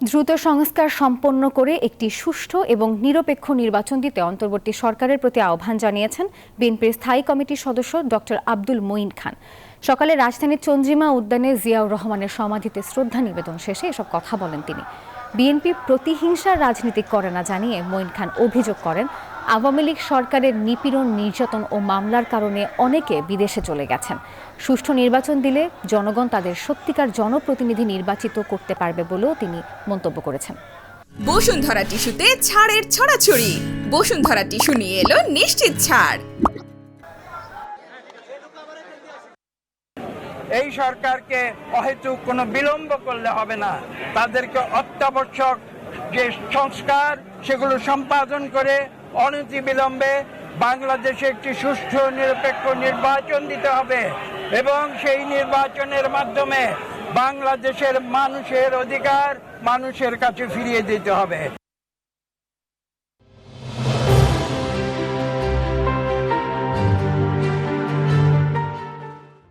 দ্রুত সংস্কার সম্পন্ন করে একটি সুষ্ঠু এবং নিরপেক্ষ নির্বাচন দিতে অন্তর্বর্তী সরকারের প্রতি আহ্বান জানিয়েছেন বিএনপির স্থায়ী কমিটির সদস্য ডক্টর আব্দুল মঈন খান। সকালে রাজধানীর চন্দ্রিমা উদ্যানে জিয়াউর রহমানের সমাধিতে শ্রদ্ধা নিবেদন শেষে এসব কথা বলেন তিনি। বিএনপি প্রতিহিংসার রাজনীতি করে না জানিয়ে মঈন খান অভিযোগ করেন, আওয়ামী লীগ সরকারের নিপীড়ন, নির্যাতন ও মামলার কারণে অনেকে বিদেশে চলে গেছেন। সুষ্ঠু নির্বাচন দিলে জনগণ তাদের সত্যিকার জনপ্রতিনিধি নির্বাচিত করতে পারবে বলেও তিনি মন্তব্য করেছেন। বসুন্ধরা টিস্যুতে ছাড়ের ছড়াছড়ি। বসুন্ধরা টিস্যু নিয়ে এলো নিশ্চিত ছাড়। এই সরকারকে অহেতুক কোনো বিলম্ব করলে হবে না, তাদেরকে অত্যাবশ্যক যে সংস্কার সেগুলো সম্পাদন করে অনতিবিলম্বে বাংলাদেশে একটি সুষ্ঠু নিরপেক্ষ নির্বাচন দিতে হবে এবং সেই নির্বাচনের মাধ্যমে বাংলাদেশের মানুষের অধিকার মানুষের কাছে ফিরিয়ে দিতে হবে।